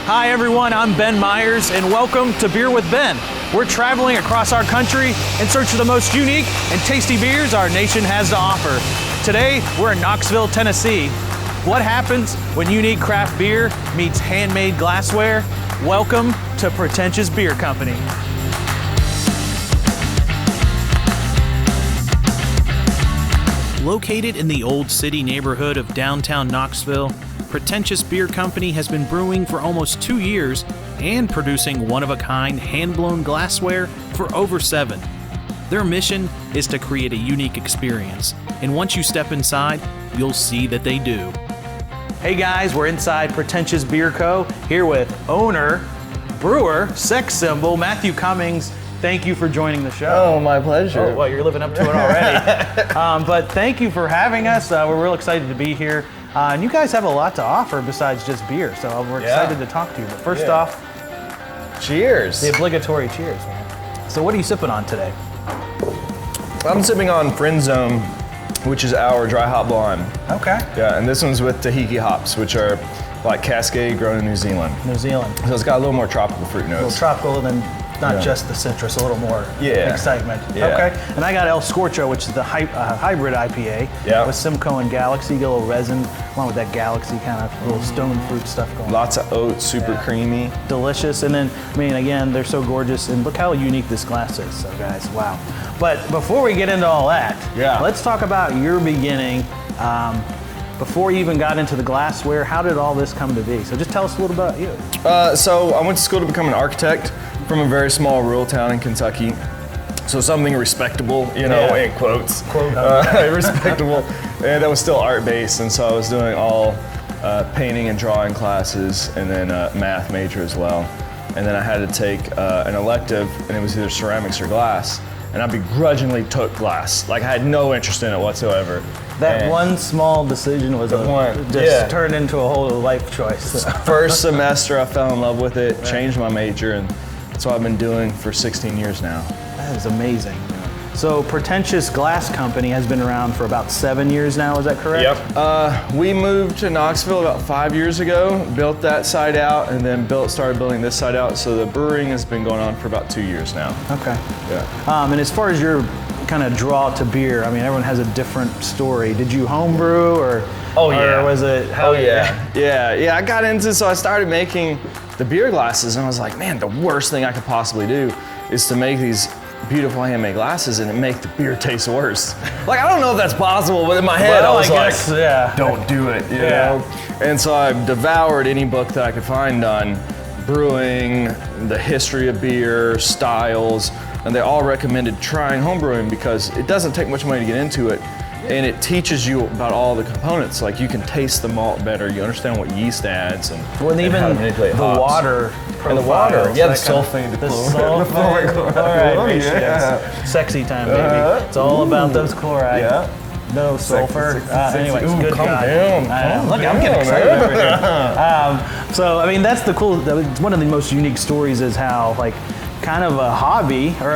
Hi everyone, I'm Ben Myers and welcome to Beer with Ben. We're traveling across our country in search of the most unique and tasty beers our nation has to offer. Today, we're in Knoxville, Tennessee. What happens when unique craft beer meets handmade glassware? Welcome to Pretentious Beer Company. Located in the Old City neighborhood of downtown Knoxville, Pretentious Beer Company has been brewing for almost 2 years and producing one-of-a-kind hand-blown glassware for over 7. Their mission is to create a unique experience, and once you step inside, you'll see that they do. Hey guys, we're inside Pretentious Beer Co. here with owner, brewer, sex symbol, Matthew Cummings. Thank you for joining the show. Oh, my pleasure. Oh, well, you're living up to it already. But thank you for having us. We're real excited to be here. And you guys have a lot to offer besides just beer, so we're excited to talk to you. But first off, cheers. The obligatory cheers, man. So what are you sipping on today? I'm sipping on Friend Zone, which is our dry hop blonde. Okay. Yeah, and this one's with Tahiti hops, which are like Cascade grown in New Zealand. New Zealand. So it's got a little more tropical fruit notes. A little tropical, and then not just the citrus, a little more excitement. Yeah. Okay. And I got El Scorcho, which is the hybrid IPA with Simcoe and Galaxy. You get a little resin along with that Galaxy kind of little stone fruit stuff going on. Lots of oats, super creamy. Delicious. And then, I mean, again, they're so gorgeous. And look how unique this glass is. So, guys, wow. But before we get into all that, let's talk about your beginning. Before you even got into the glassware, how did all this come to be? So just tell us a little about you. So I went to school to become an architect from a very small rural town in Kentucky. So something respectable, you know, in quotes. Respectable. And that was still art-based, and so I was doing all painting and drawing classes, and then math major as well. And then I had to take an elective, and it was either ceramics or glass. And I begrudgingly took glass. Like, I had no interest in it whatsoever. That one small decision was turned into a whole life choice. First semester, I fell in love with it, changed my major, and that's what I've been doing for 16 years now. That is amazing. So Pretentious Glass Company has been around for about 7 years now, is that correct? Yep. We moved to Knoxville about 5 years ago, built that side out, and then started building this side out. So the brewing has been going on for about 2 years now. Okay. Yeah. And as far as your kind of draw to beer, I mean, everyone has a different story. Did you homebrew or was it? Yeah, I got into, so I started making the beer glasses, and I was like, man, the worst thing I could possibly do is to make these beautiful handmade glasses and make the beer taste worse. Like, I don't know if that's possible, but in my head I was like, don't do it, you know? And so I devoured any book that I could find on brewing, the history of beer, styles, and they all recommended trying homebrewing because it doesn't take much money to get into it, and it teaches you about all the components. Like, you can taste the malt better, you understand what yeast adds, and even how to manipulate the hops. water profile. And the water, the sulfate. The sulfate. All right, sexy time, baby. It's all about those chloride. No sulfur. Anyway, good God. Look, I'm getting excited over here. So, I mean, that's the cool, one of the most unique stories is how, like, kind of a hobby or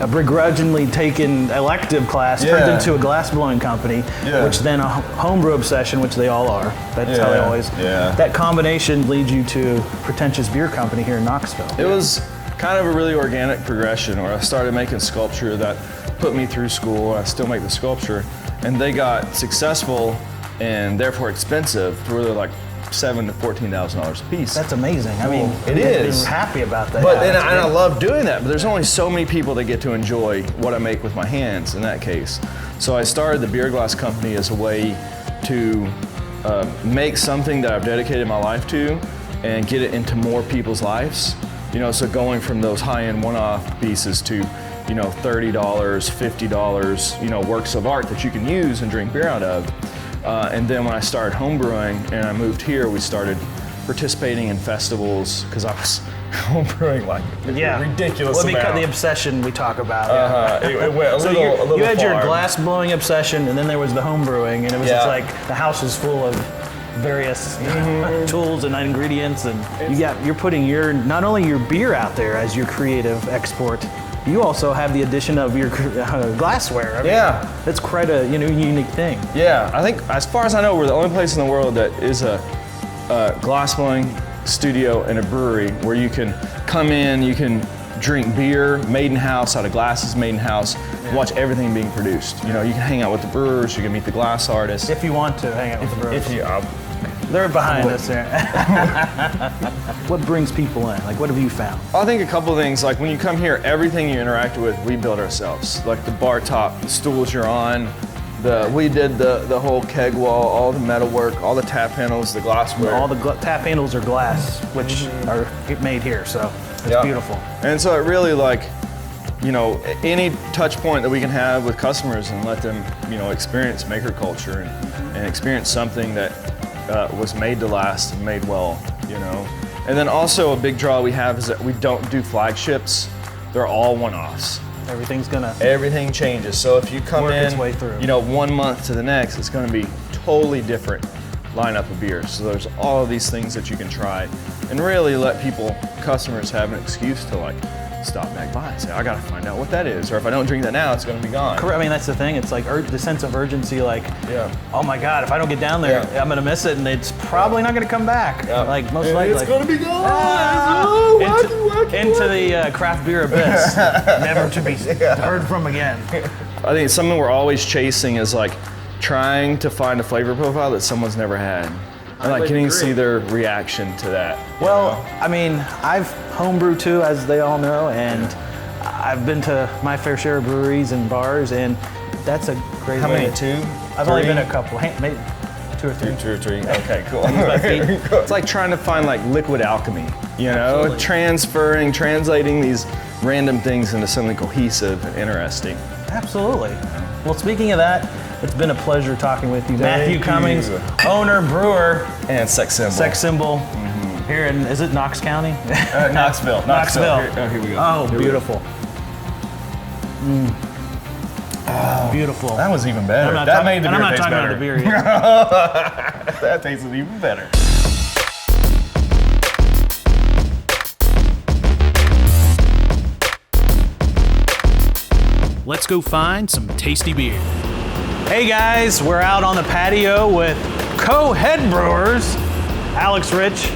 a begrudgingly taken elective class turned into a glass blowing company, which then a homebrew obsession, which they all are. That's how they always. That combination leads you to Pretentious Beer Company here in Knoxville. It was kind of a really organic progression where I started making sculpture that put me through school. I still make the sculpture, and they got successful and therefore expensive to where they're like $7,000 to $14,000 a piece. That's amazing. I mean, it is. I'm happy about that. But and I love doing that. But there's only so many people that get to enjoy what I make with my hands. In that case, so I started the beer glass company as a way to make something that I've dedicated my life to and get it into more people's lives. You know, so going from those high-end one-off pieces to, you know, $30, $50, you know, works of art that you can use and drink beer out of. And then when I started homebrewing and I moved here, we started participating in festivals because I was homebrewing like ridiculous amount. Because the obsession we talk about. It went a little you had far. your glass blowing obsession, and then there was the homebrewing, and it was just like the house was full of various tools and ingredients, and you're putting not only your beer out there as your creative export, you also have the addition of your glassware. I mean, that's quite a unique thing. Yeah, I think as far as I know, we're the only place in the world that is a glass blowing studio and a brewery where you can come in, you can drink beer made in house out of glasses made in house, watch everything being produced. You know, you can hang out with the brewers, you can meet the glass artists. If you want to hang out with the brewers. If you, they're behind us there. What brings people in? Like, what have you found? I think a couple of things. Like when you come here, everything you interact with, we build ourselves. Like the bar top, the stools you're on, we did the whole keg wall, all the metal work, all the tap handles, the glassware. All the tap handles are glass, which are made here, so it's beautiful. And so it really, like, you know, any touch point that we can have with customers and let them, you know, experience maker culture and experience something that was made to last and made well, you know. And then also a big draw we have is that we don't do flagships. They're all one-offs. Everything changes. So if you come in, you know, 1 month to the next, it's gonna be totally different lineup of beers. So there's all of these things that you can try and really let customers have an excuse to like stop back by and say, I gotta find out what that is. Or if I don't drink that now, it's gonna be gone. Correct. I mean, that's the thing. It's like the sense of urgency, like, oh my God, if I don't get down there, I'm gonna miss it and it's probably not gonna come back. Like most likely. It's gonna be gone. Into the craft beer abyss, never to be heard from again. I think something we're always chasing is like trying to find a flavor profile that someone's never had. And like getting to see their reaction to that. Well, I mean, I've homebrewed too, as they all know, and I've been to my fair share of breweries and bars, and that's a great How way. many, two? I've only been a couple, maybe 2 or 3. 2 or 3, okay, cool. It's like trying to find like liquid alchemy, you know? Translating these random things into something cohesive and interesting. Absolutely. Well, speaking of that, it's been a pleasure talking with you. Matthew Cummings, owner, brewer. And sex symbol. Here in, is it Knox County? Knoxville. Here we go. Oh, beautiful. Beautiful. That was even better. I'm That made the beer I'm not taste talking better. about the beer yet. That tasted even better. Let's go find some tasty beer. Hey guys, we're out on the patio with co-head brewers, Alex Rich,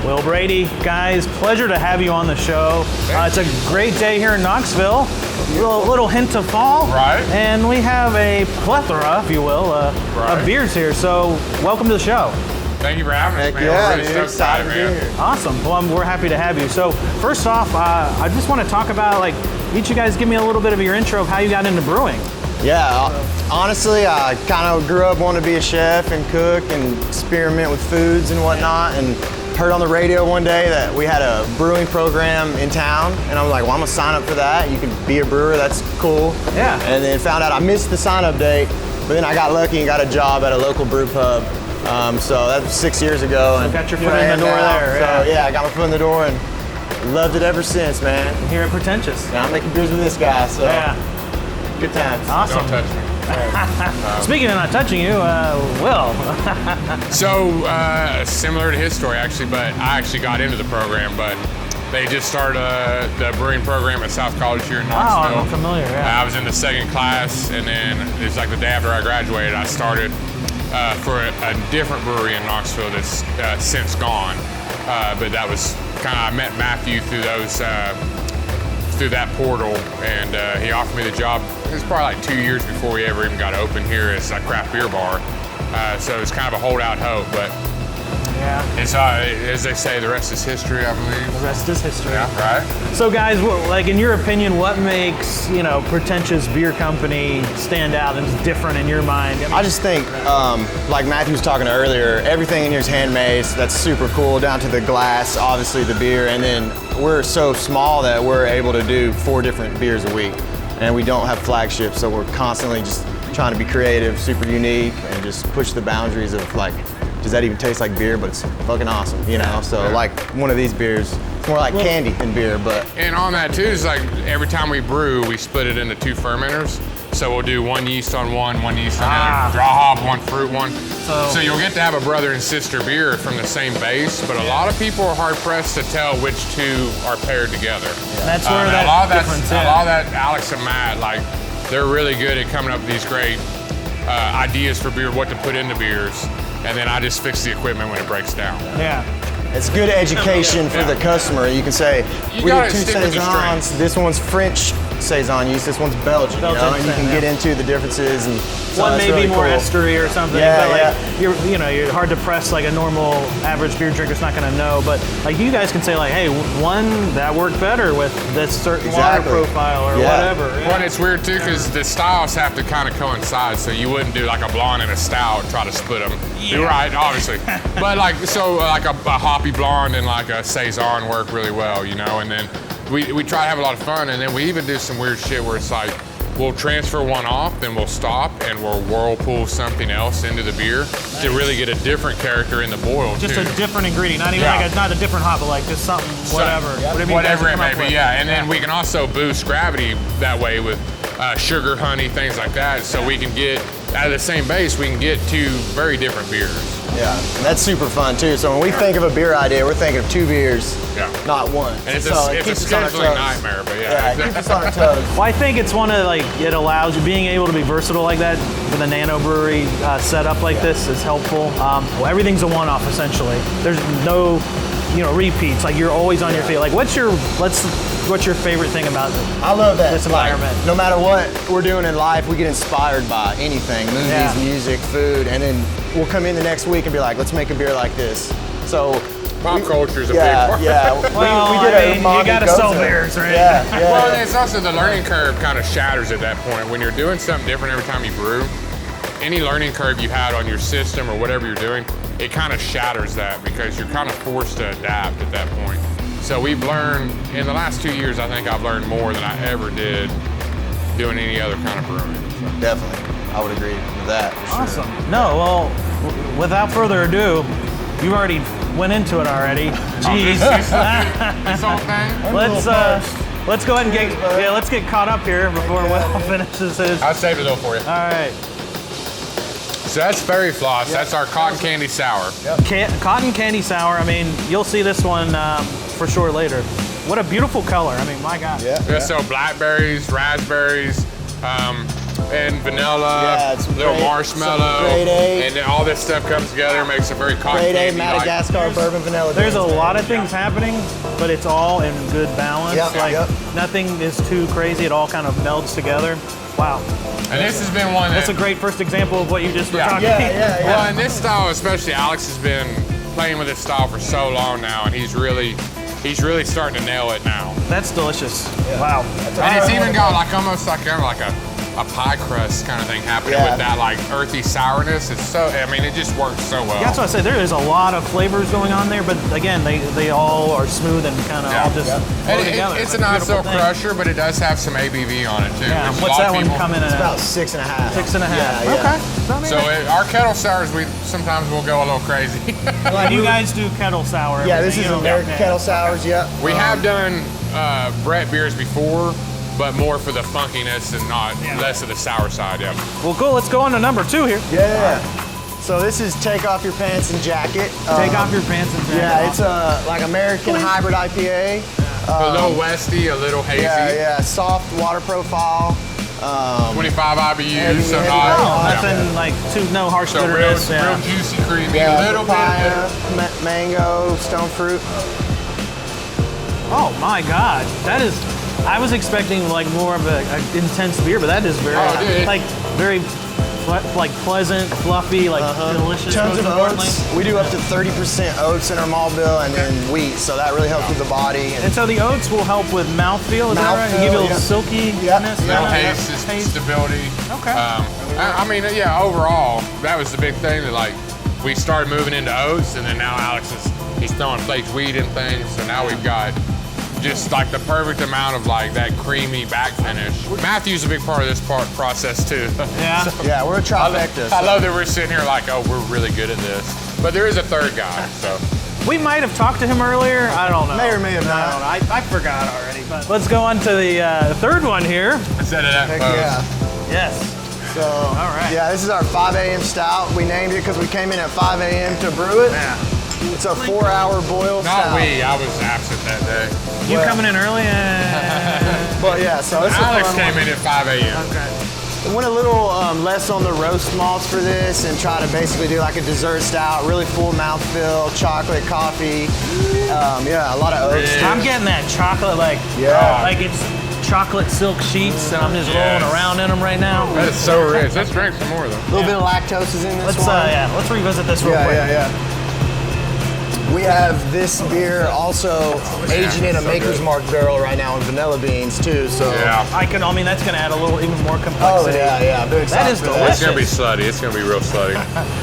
Will Brady. Guys, pleasure to have you on the show. It's a great day here in Knoxville. A little hint of fall. Right. And we have a plethora, if you will, of beers here. So welcome to the show. Thank you for having us, man. Yeah, We're really dude, stoked excited about to it, be man. here. Awesome. Well, we're happy to have you. So first off, I just want to talk about, like, each of you guys give me a little bit of your intro of how you got into brewing. Yeah, honestly, I kind of grew up wanting to be a chef and cook and experiment with foods and whatnot, and heard on the radio one day that we had a brewing program in town, and I was like, well, I'm gonna sign up for that. You can be a brewer, that's cool. Yeah. And then found out I missed the sign-up date, but then I got lucky and got a job at a local brew pub. So that was 6 years ago. So and got your here foot I in am the door now. there, So yeah, I got my foot in the door and loved it ever since, man. Here at Pretentious. Now I'm making beers with this guy, so good times. Awesome. Don't touch me. Speaking of not touching you, Will. So, similar to his story, actually, but I actually got into the program, but they just started the brewing program at South College here in Knoxville. I'm familiar, yeah. I was in the second class, and then it was like the day after I graduated, I started for a different brewery in Knoxville that's since gone. But that was kind of, I met Matthew through those, through that portal, and he offered me the job. It was probably like 2 years before we ever even got open here as a craft beer bar. So it was kind of a holdout hope, but it's, as they say, the rest is history, I believe. The rest is history. Yeah, right? So guys, like in your opinion, what makes, Pretentious Beer Company stand out and is different in your mind? I just think, like Matthew was talking earlier, everything in here is handmade, so that's super cool, down to the glass, obviously the beer, and then we're so small that we're able to do 4 different beers a week, and we don't have flagships, so we're constantly just trying to be creative, super unique, and just push the boundaries of like, does that even taste like beer? But it's fucking awesome, So like one of these beers, it's more like candy than beer, but. And on that too, is like every time we brew, we split it into 2 fermenters. So we'll do 1 yeast on one yeast on the other, draw hop, 1 fruit one. So you'll get to have a brother and sister beer from the same base, but a lot of people are hard pressed to tell which 2 are paired together. That's where A that lot of difference that, a lot of that, Alex and Matt, like they're really good at coming up with these great ideas for beer, what to put into beers, and then I just fix the equipment when it breaks down. Yeah. It's good education for the customer. You can say, You we gotta do 2 stick with the saisons. strength. This one's French saison use. This one's Belgian. You know, and you can get into the differences. And so One that's may really be more cool. estery or something, Yeah, but like yeah. you're hard to press like a normal average beer drinker's not gonna know. But like you guys can say like, hey, one that worked better with this certain Exactly. water profile or Yeah. whatever. Well, and it's weird too because the styles have to kind of coincide, so you wouldn't do like a blonde and a stout and try to split them. You're right, obviously. But like, so like a hoppy blonde and like a saison work really well, you know. And then we try to have a lot of fun, and then we even do some weird shit where it's like we'll transfer one off, then we'll stop and we'll whirlpool something else into the beer to really get a different character in the boil. Just too. a different ingredient, not even Yeah. like not a different hop, but like just something, whatever. Whatever you it guys may come be, up yeah. with. And then we can also boost gravity that way with sugar, honey, things like that. So we can get, out of the same base, we can get 2 very different beers. Yeah, and that's super fun too. So when we think of a beer idea, we're thinking of 2 beers, Yeah. not one. And it's so a it keeps us on our scheduling toes. nightmare, but Yeah, yeah. it keeps us on our toes. Well, I think it's one of like it allows you being able to be versatile like that with a nano brewery setup like this is helpful. Well, everything's a one-off essentially. There's no, repeats. Like you're always on your feet. Like what's your favorite thing about I love that. this environment? No matter what we're doing in life, we get inspired by anything, movies, Yeah. music, food, and then we'll come in the next week and be like, let's make a beer like this. So Pop culture is a big yeah, part. yeah. Well, we did I a mean, you Monty gotta Goza. sell beers, right? Yeah, yeah. Well, and it's also the learning curve kind of shatters at that point. When you're doing something different every time you brew, any learning curve you had on your system or whatever you're doing, it kind of shatters that because you're kind of forced to adapt at that point. So we've learned, in the last 2 years, I think I've learned more than I ever did doing any other kind of brewing. So. Definitely. I would agree with that. For sure. Awesome. No, well, without further ado, you already went into it already. Jeez. This whole thing? Let's go ahead and let's get caught up here before Will finishes his. I'll save it though for you. All right. So that's Fairy Floss. That's our cotton candy sour. Cotton candy sour. I mean, you'll see this one for sure later. What a beautiful color. I mean, my God. Yeah, so blackberries, raspberries, and vanilla, Yeah, it's little great- marshmallow, some grade A. and then all this stuff comes together and makes a very cotton Grade A candy. Madagascar bourbon vanilla. There's a beans, man. lot of things happening, but it's all in good balance. Yep, Like yep. nothing is too crazy. It all kind of melds together. Wow. And this has been one That's a that, great first example of what you just were talking Yeah, about. yeah, well, yeah. and this style especially, Alex has been playing with this style for so long now, and he's really starting to nail it now. That's delicious. Wow. And it's even got like almost like kind of like a pie crust kind of thing happening Yeah. with that like earthy sourness. It's so, I mean, it just works so well. That's what I say. There is a lot of flavors going on there, but again, they all are smooth and kind of all just flow And together. it's a That's nice beautiful little thing. crusher, but it does have some ABV on it too. Yeah. There's a What's lot that of one people- coming in It's at? about 6.5. 6.5. Yeah, yeah. Okay. So, So our kettle sours, we sometimes will go a little crazy. and you guys do kettle sour. Yeah, this everything, is you know? American Yeah. Kettle Sours. Yep. We have done Brett beers before, but more for the funkiness and not less of the sour side. Yeah. Well, cool. Let's go on to number 2 here. Yeah. So this is Take Off Your Pants and Jacket. Take off your pants and jacket. Yeah, it's a like American hybrid IPA. A little westy, a little hazy. Yeah. Soft water profile. 25 IBUs, Heavy, so heavy not. brown. Nothing like no harsh So real, bitterness. real juicy, creamy, Yeah, a little papaya, bit. mango, stone fruit. Oh my God, that is. I was expecting like more of a intense beer, but that is very Oh, dude. like very like pleasant, fluffy, like delicious. Tons most of importantly. oats. We do up to 30% oats in our malt bill, and then wheat, so that really helps with the body. And so the oats will help with mouthfeel, is that right? Mouthfeel, Give you a little yeah. silkiness. Yeah, Little yeah. taste, stability. Okay. I mean, yeah, overall, that was the big thing that like we started moving into oats, and then now Alex he's throwing flaked wheat and things, so now we've got just like the perfect amount of like that creamy back finish. Matthew's a big part of this process too. Yeah. Yeah, we're a trifecta. I love that we're sitting here like, oh, we're really good at this. But there is a third guy, so. We might have talked to him earlier. I don't know. May or may have I not. don't know. I forgot already. But let's go on to the third one here. Instead of that Heck pose. yeah. Yes. So, All right. yeah, this is our 5 a.m. stout. We named it because we came in at 5 a.m. to brew it. Yeah. It's a 4-hour boil Not stout. we, I was absent that day. You Well- coming in early? But yeah, so it's a Alex fun came one. in at 5 a.m. Okay. Went a little less on the roast malts for this and try to basically do like a dessert stout, really full mouthfeel, chocolate, coffee. Yeah, a lot of oats. I'm getting that chocolate, like it's chocolate silk sheets, and I'm just rolling around in them right now. That is so rich. Let's drink some more, though. A little bit of lactose is in this one. Let's revisit this real quick. We have this beer also aging in a Maker's Mark barrel right now in vanilla beans too. So I mean, that's gonna add a little even more complexity. Oh yeah. Very that is delicious. It's gonna be slutty. It's gonna be real slutty.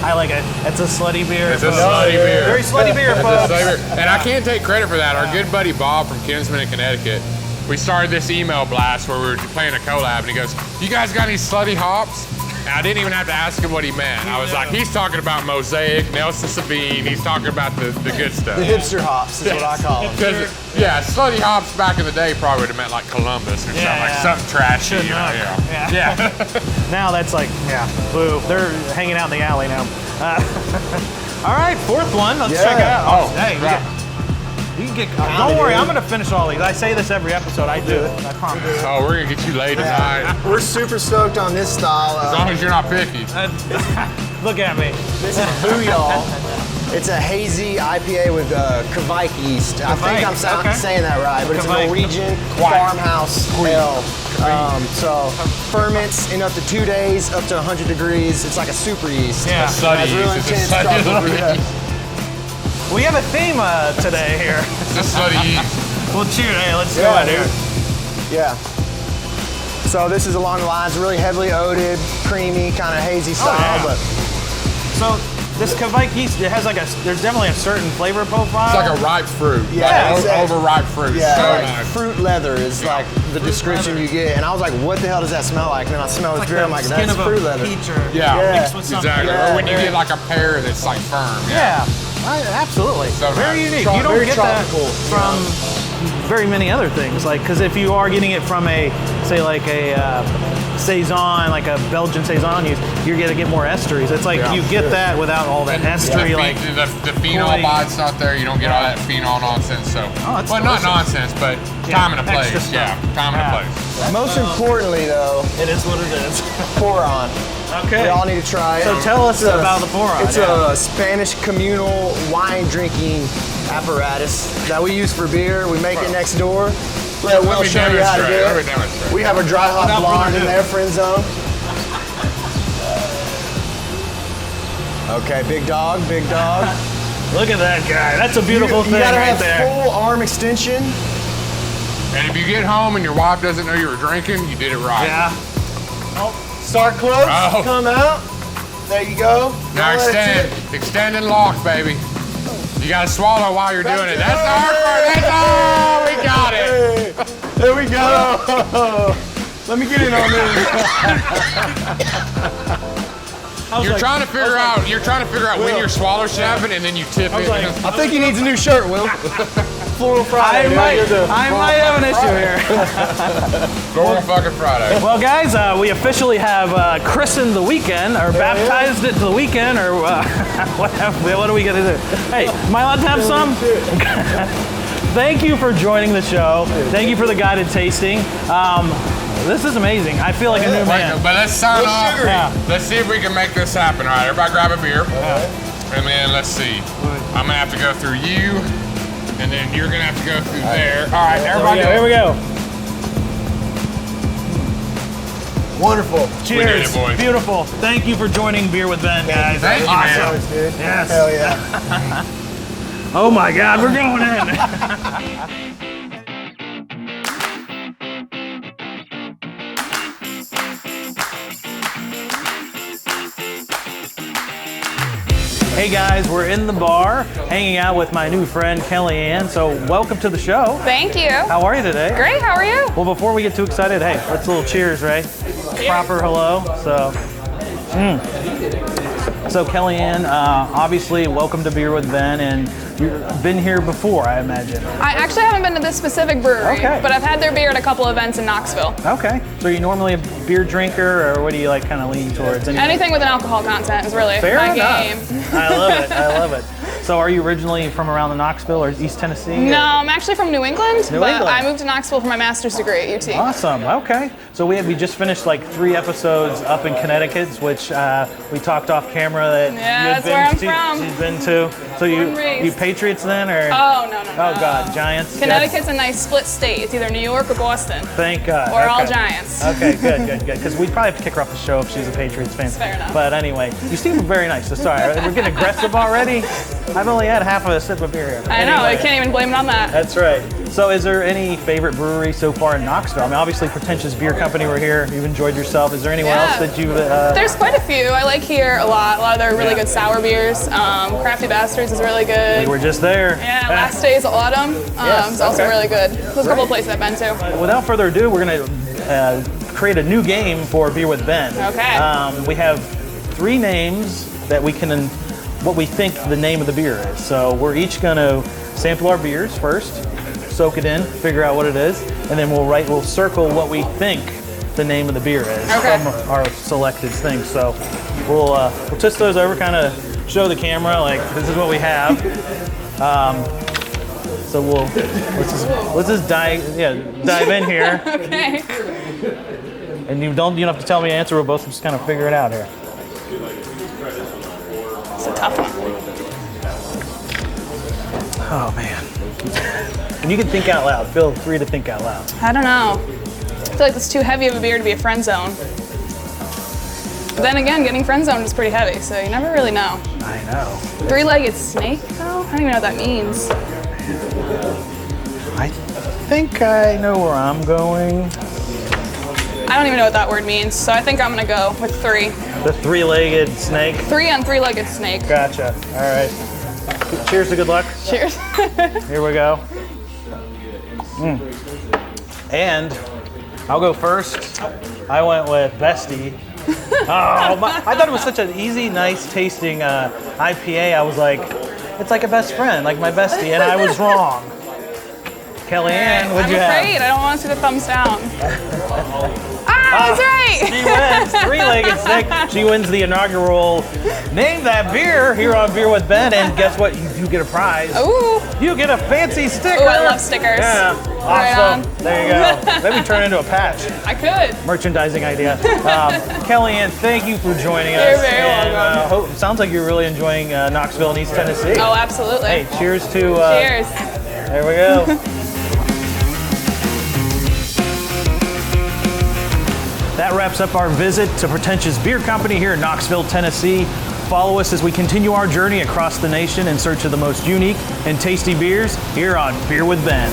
I like it. It's a slutty beer. It's a slutty beer. Very slutty beer, folks. And I can't take credit for that. Our good buddy Bob from Kinsman in Connecticut, we started this email blast where we were playing a collab, and he goes, "You guys got any slutty hops?" And I didn't even have to ask him what he meant. I was like, he's talking about Mosaic, Nelson Sabine. He's talking about the good stuff. The hipster hops is what I call them. Slutty hops back in the day probably would have meant like Columbus or something, like something trashy. Now that's like, boo. They're hanging out in the alley now. All right, fourth one. Let's check it out. You can get, don't worry, I'm gonna finish all these. I say this every episode. I do it. I promise. Oh, we're gonna get you laid tonight. We're super stoked on this style. As long as you're not picky. Look at me. This is Booyah. It's a hazy IPA with Kvike yeast. I think I'm saying that right, but it's a Norwegian farmhouse ale. So ferments in up to 2 days, up to 100 degrees. It's like a super yeast. Yeah. It's a slutty yeast. We have a theme today here. It's a slutty yeast. Well, cheers. Hey, let's go out here. Yeah. So this is along the lines, really heavily oated, creamy, kind of hazy style, but. So this Kvike yeast, it has like there's definitely a certain flavor profile. It's like a ripe fruit. Yeah. Like overripe fruit. Yeah, so like nice. fruit leather is like the description you get. And I was like, what the hell does that smell like? And then I smell this beer, I'm like, that's fruit leather. Peach or mixed with something. Exactly. Yeah, or when you get like a pear that's like firm. Absolutely. So very nice. unique. You don't get that tropical, from very many other things. Like, because if you are getting it from a, say, like a saison, like a Belgian saison, you're gonna get more esteries. It's like you get that without all that estery. Like the phenol bites not there. You don't get all that phenol nonsense. So, well, not nonsense, but time and a place. Time and a place. Most importantly, though, it is what it is. pour on. Okay. We all need to try it. So tell us about the pour on. It's a Spanish communal wine drinking apparatus that we use for beer. We make it next door. We'll show you how to do it. We have a dry hop blonde in there, friend zone. Okay, big dog. Look at that guy. That's a beautiful thing you gotta right have there. full arm extension. And if you get home and your wife doesn't know you were drinking, you did it right. Yeah. Start close, come out. There you go. Now extend and lock, baby. You gotta swallow while you're doing it. That's the hard part. We got it. Hey, there we go. Let me get in on this. You're trying to figure out when your swallow should happen, and then you tip it. I think he needs a new shirt, Will. Floral Friday. I might have an issue here. Floral fucking Friday. Well, guys, we officially have christened the weekend, or baptized it to the weekend, or what are we gonna do? Hey, am I allowed to have some? Thank you for joining the show. Thank you for the guided tasting. This is amazing. I feel like a new man. But let's sign off. Yeah. Let's see if we can make this happen. All right, everybody grab a beer. And then let's see. I'm gonna have to go through you, and then you're gonna have to go through there. All right, everybody. Here we go. Wonderful. Cheers. We did it, boys. Beautiful. Thank you for joining Beer with Ben, guys. Thank you, man. Dude. Yes. Hell yeah. Oh my God, we're going in. Hey guys, we're in the bar, hanging out with my new friend Kellyanne. So welcome to the show. Thank you. How are you today? Great, how are you? Well, before we get too excited, hey, let's a little cheers, right? Proper hello. So Kellyanne, obviously, welcome to Beer with Ben, and you've been here before, I imagine. I actually haven't been to this specific brewery, but I've had their beer at a couple events in Knoxville. Okay. So are you normally a beer drinker, or what do you like kind of lean towards? Anything with an alcohol content is really Fair my enough. game. I love it. I love it. So are you originally from around the Knoxville or East Tennessee? No, I'm actually from New England, New but England. I moved to Knoxville for my master's degree at UT. Awesome. Okay. So we just finished like 3 episodes up in Connecticut, which we talked off camera that Yeah, that's where I'm from. You've been to. So you Patriots then, or? Oh, no. Oh God, Giants. Connecticut's a nice split state. It's either New York or Boston. Thank God. Or all Okay. Giants. Okay, good. Because we'd probably have to kick her off the show if she's a Patriots fan. Fair enough. But anyway, you seem very nice. So sorry, we're getting aggressive already. I've only had half of a sip of beer here. I know, I can't even blame it on that. That's right. So is there any favorite brewery so far in Knoxville? I mean, obviously Pretentious Beer Company, we're here. You've enjoyed yourself. Is there anywhere else that you've... There's quite a few. I like here a lot. A lot of their really good sour beers. Crafty Bastards is really good. We were just there. Yeah, Last Days at Autumn is also really good. There's a couple of places I've been to. Without further ado, we're going to create a new game for Beer with Ben. Okay. We have 3 names that we can... what we think the name of the beer is. So we're each going to sample our beers first, soak it in, figure out what it is, and then we'll circle what we think the name of the beer is from our selected things. So we'll twist those over, kind of show the camera like this is what we have. So let's just dive in here. Okay. And you don't have to tell me the answer. We'll both just kind of figure it out here. It's a tough one. Oh man. And you can think out loud. Feel free to think out loud. I don't know. I feel like it's too heavy of a beer to be a friend zone. But then again, getting friend zoned is pretty heavy, so you never really know. I know. 3-legged snake, though? I don't even know what that means. I think I know where I'm going. I don't even know what that word means, so I think I'm gonna go with 3. The 3-legged snake. 3 on 3-legged snake. Gotcha. All right. Cheers to good luck. Cheers. Here we go. And I'll go first. I went with Bestie. I thought it was such an easy, nice tasting IPA. I was like, it's like a best friend, like my bestie, and I was wrong. Kellyanne, what'd you have? I'm afraid. I don't want to see the thumbs down. I was right. She wins. 3-legged snake. She wins the inaugural Name That Beer here on Beer with Ben. And guess what? You do get a prize. Ooh. You get a fancy sticker. Ooh, I love stickers. Yeah. Awesome. Right on. There you go. Maybe turn it into a patch. I could. Merchandising idea. Kellyanne, thank you for joining us. You're very welcome. Sounds like you're really enjoying Knoxville and East Tennessee. Oh, absolutely. Hey, cheers to... Cheers. There we go. That wraps up our visit to Pretentious Beer Company here in Knoxville, Tennessee. Follow us as we continue our journey across the nation in search of the most unique and tasty beers here on Beer with Ben.